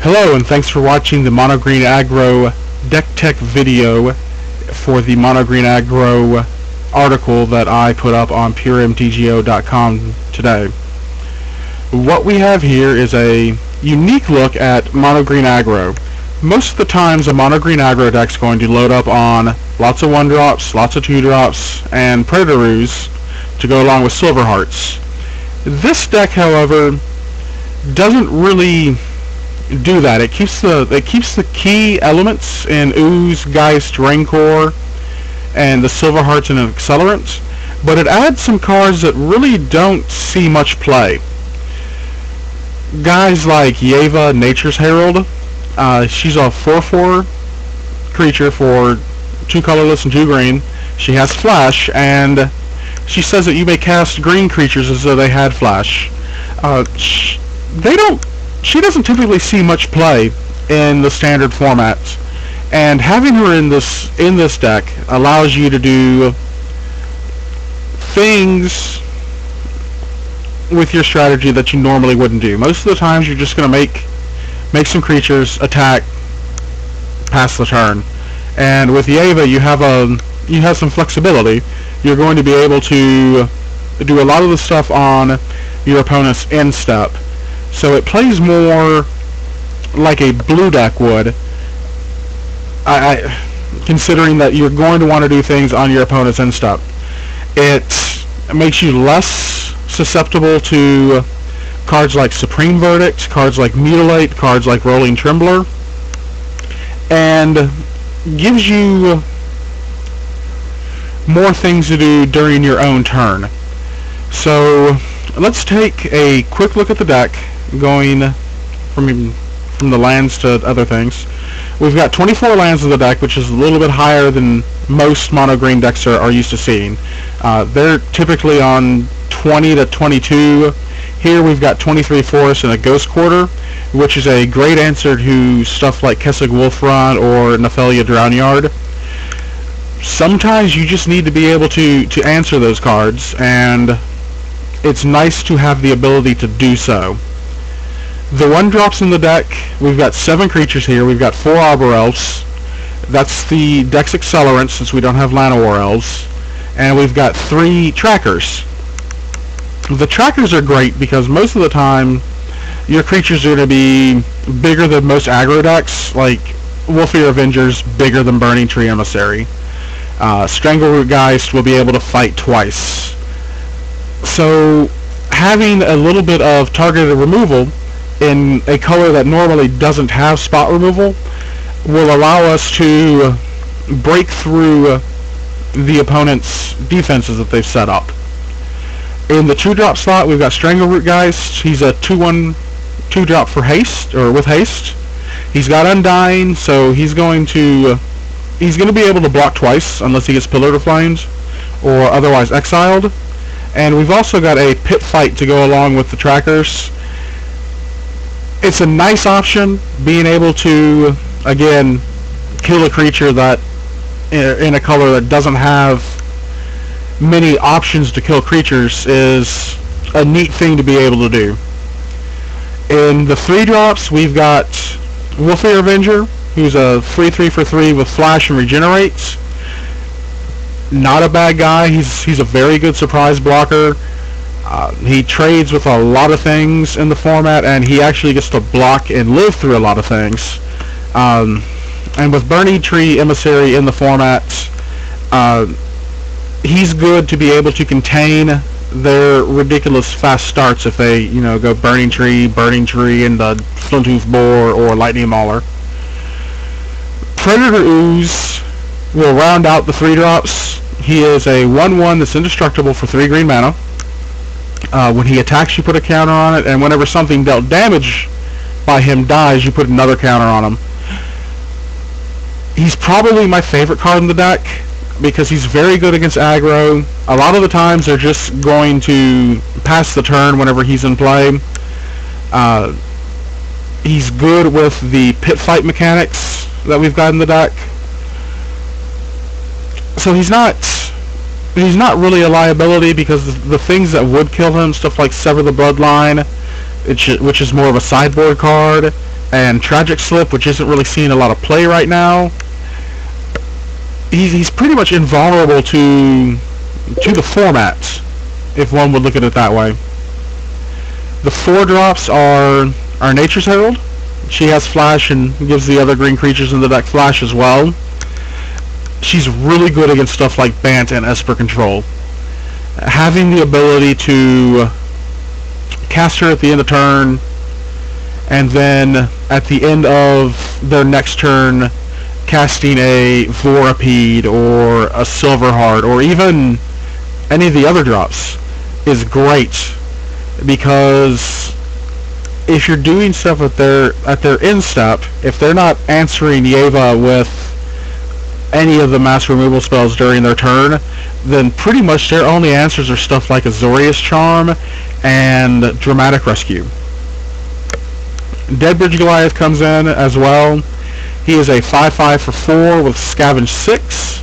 Hello, and thanks for watching the Mono Green Aggro deck tech video for the Mono Green Aggro article that I put up on puremtgo.com today. What we have here is a unique look at Mono Green Aggro. Most of the times a Mono Green Aggro deck is going to load up on lots of 1-drops, lots of 2-drops, and Predator-Ooze to go along with Silver Hearts. This deck, however, doesn't really do that. It keeps the key elements in Ooze, Geist, Rancor, and the Silver Hearts and Accelerant, but it adds some cards that really don't see much play. Guys like Yeva, Nature's Herald. She's a 4/4 creature for 2 colorless and 2 green. She has Flash, and she says that you may cast green creatures as though they had Flash. She doesn't typically see much play in the standard formats, and having her in this deck allows you to do things with your strategy that you normally wouldn't do. Most of the times you're just going to make some creatures attack, pass the turn. And with Yeva, you have some flexibility. You're going to be able to do a lot of the stuff on your opponent's end step. So it plays more like a blue deck would, considering that you're going to want to do things on your opponent's end step. It makes you less susceptible to cards like Supreme Verdict, cards like Mutilate, cards like Rolling Trembler, and gives you more things to do during your own turn. So let's take a quick look at the deck, going from the lands to other things. We've got 24 lands in the deck, which is a little bit higher than most mono green decks are used to seeing. They're typically on 20 to 22. Here we've got 23 forests and a Ghost Quarter, which is a great answer to stuff like Kessig Wolfrun or Nephelia Drownyard. Sometimes you just need to be able to answer those cards, and it's nice to have the ability to do so. The 1-drops in the deck, we've got 7 creatures here. We've got 4 Arbor Elves. That's the deck's Accelerant, since we don't have Llanowar Elves. And we've got 3 Trackers. The Trackers are great because most of the time your creatures are going to be bigger than most aggro decks, like Wolfear Avenger's bigger than Burning Tree Emissary. Strangleroot Geist will be able to fight twice. So having a little bit of targeted removal in a color that normally doesn't have spot removal will allow us to break through the opponent's defenses that they've set up. In the 2-drop slot, we've got Strangleroot Geist. He's a 2/1 2-drop for haste, or with haste. He's got Undying, so he's going to be able to block twice unless he gets Pillar to Flames or otherwise exiled. And we've also got a Pit Fight to go along with the Trackers. It's a nice option, being able to, again, kill a creature that in a color that doesn't have many options to kill creatures is a neat thing to be able to do. In the 3-drops, we've got Wolfear Avenger, who's a 3/3 for 3 with Flash and Regenerates. Not a bad guy. He's a very good surprise blocker. He trades with a lot of things in the format, and he actually gets to block and live through a lot of things. And with Burning Tree Emissary in the format, he's good to be able to contain their ridiculous fast starts if they, go Burning Tree, and the Flintooth Boar or Lightning Mauler. Predator-Ooze will round out the 3-drops. He is a 1/1 that's indestructible for 3 green mana. When he attacks, you put a counter on it, and whenever something dealt damage by him dies, you put another counter on him. He's probably my favorite card in the deck because he's very good against aggro. A lot of the times they're just going to pass the turn whenever he's in play. He's good with the Pit Fight mechanics that we've got in the deck. So he's not really a liability because the things that would kill him, stuff like Sever the Bloodline, which is more of a sideboard card, and Tragic Slip, which isn't really seeing a lot of play right now. He's pretty much invulnerable to the format, if one would look at it that way. The 4-drops are Nature's Herald. She has Flash and gives the other green creatures in the deck Flash as well. She's really good against stuff like Bant and Esper Control. Having the ability to cast her at the end of turn, and then at the end of their next turn casting a Vorapede or a Silverheart or even any of the other drops is great, because if you're doing stuff at their end step, if they're not answering Yeva with any of the mass removal spells during their turn, then pretty much their only answers are stuff like Azorius Charm and Dramatic Rescue. Deadbridge Goliath comes in as well. He is a 5/5 for 4 with Scavenge 6.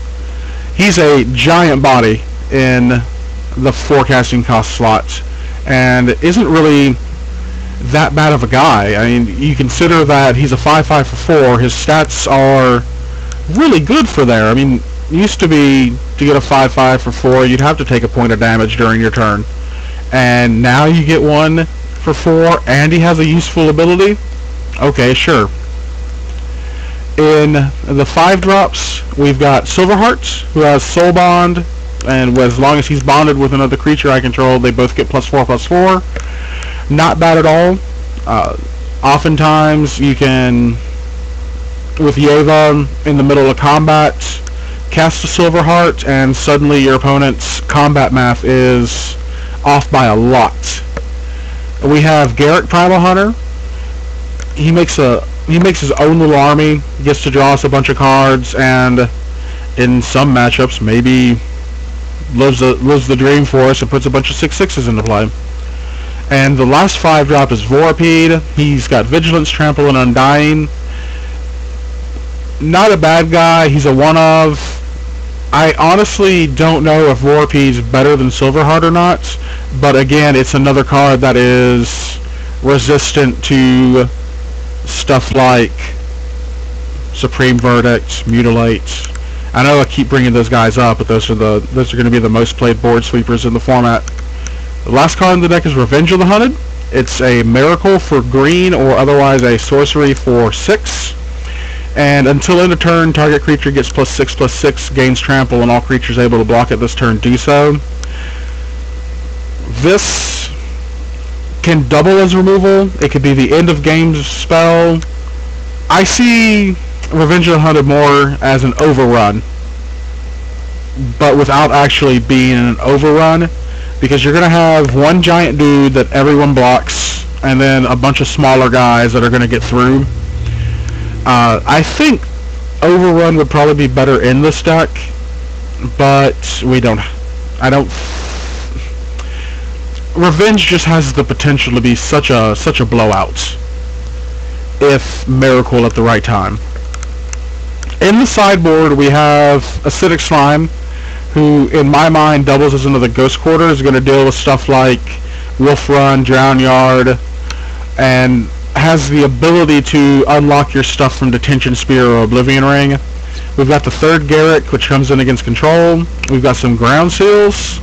He's a giant body in the forecasting cost slot, and isn't really that bad of a guy. I mean, you consider that he's a 5/5 for 4. His stats are really good for there. I mean, used to be to get a 5/5 for 4, you'd have to take a point of damage during your turn, and now you get 1 for 4, and he has a useful ability. Okay, sure. In the 5-drops, we've got Silverheart, who has Soul Bond, and as long as he's bonded with another creature I control, they both get +4/+4. Not bad at all. Oftentimes, you can, with Yeva in the middle of combat, cast a Silverheart, and suddenly your opponent's combat math is off by a lot. We have Garruk Primal Hunter. He makes his own little army, gets to draw us a bunch of cards, and in some matchups maybe lives the dream for us and puts a bunch of 6/6s into play. And the last 5-drop is Vorapede. He's got Vigilance, Trample, and Undying. Not a bad guy. He's a one-of. I honestly don't know if Vorapede's better than Silverheart or not, but again, it's another card that is resistant to stuff like Supreme Verdict, Mutilate. I know I keep bringing those guys up, but those are going to be the most played board sweepers in the format. The last card in the deck is Revenge of the Hunted. It's a Miracle for green, or otherwise a sorcery for 6. And until end of turn, target creature gets +6/+6, gains trample, and all creatures able to block it this turn do so. This can double as removal. It could be the end of game spell. I see Revenge of the Hunted more as an overrun, but without actually being an overrun, because you're going to have one giant dude that everyone blocks, and then a bunch of smaller guys that are going to get through. I think Overrun would probably be better in this deck, but Revenge just has the potential to be such a blowout if Miracle at the right time. In the sideboard, we have Acidic Slime, who in my mind doubles as another Ghost Quarter, is going to deal with stuff like Wolf Run, Drown Yard, and has the ability to unlock your stuff from Detention Spear or Oblivion Ring. We've got the 3rd Garruk, which comes in against Control. We've got some Ground Seals,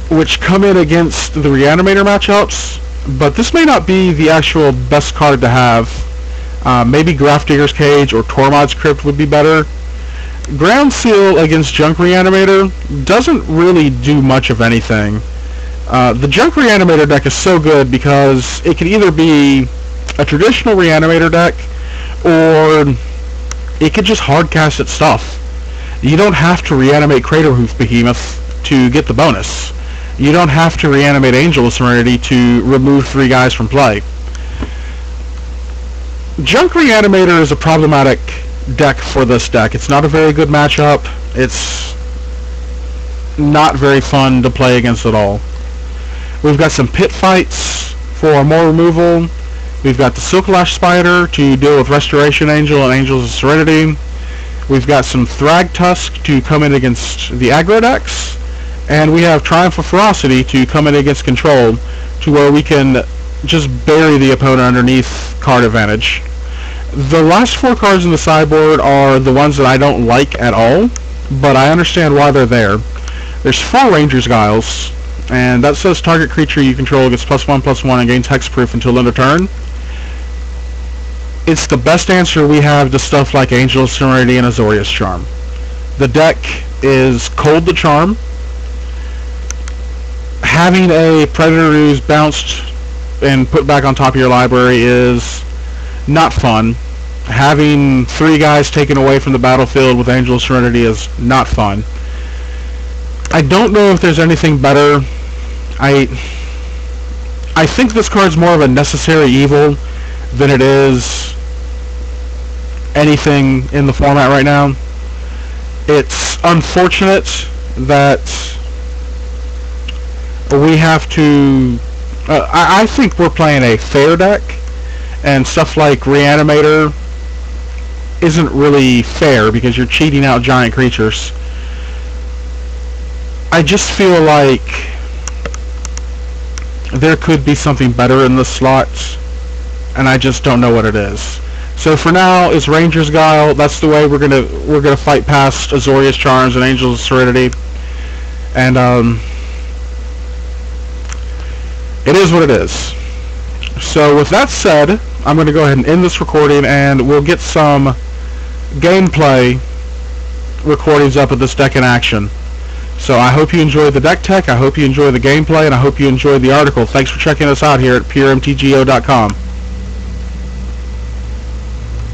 which come in against the Reanimator matchups, but this may not be the actual best card to have. Maybe Grafdigger's Cage or Tormod's Crypt would be better. Ground Seal against Junk Reanimator doesn't really do much of anything. The Junk Reanimator deck is so good because it can either be a traditional Reanimator deck, or it could just hardcast its stuff. You don't have to reanimate Craterhoof Behemoth to get the bonus. You don't have to reanimate Angel of Serenity to remove 3 guys from play. Junk Reanimator is a problematic deck for this deck. It's not a very good matchup. It's not very fun to play against at all. We've got some Pit Fights for more removal. We've got the Silklash Spider to deal with Restoration Angel and Angels of Serenity. We've got some Thragtusk to come in against the aggro decks. And we have Triumph of Ferocity to come in against Control, to where we can just bury the opponent underneath card advantage. The last 4 cards in the sideboard are the ones that I don't like at all, but I understand why they're there. There's 4 Ranger's Guiles, and that says target creature you control gets +1/+1 and gains hexproof until end of turn. It's the best answer we have to stuff like Angel of Serenity and Azorius Charm. The deck is cold to charm. Having a Predator who's bounced and put back on top of your library is not fun. Having 3 guys taken away from the battlefield with Angel of Serenity is not fun. I don't know if there's anything better. I think this card's more of a necessary evil than it is anything in the format right now. It's unfortunate that we have to... I think we're playing a fair deck, and stuff like Reanimator isn't really fair because you're cheating out giant creatures. I just feel like there could be something better in the slots, and I just don't know what it is. So for now, it's Ranger's Guile. That's the way we're gonna fight past Azorius Charms and Angels of Serenity, and it is what it is. So with that said, I'm going to go ahead and end this recording, and we'll get some gameplay recordings up of this deck in action. So I hope you enjoyed the deck tech, I hope you enjoyed the gameplay, and I hope you enjoyed the article. Thanks for checking us out here at puremtgo.com.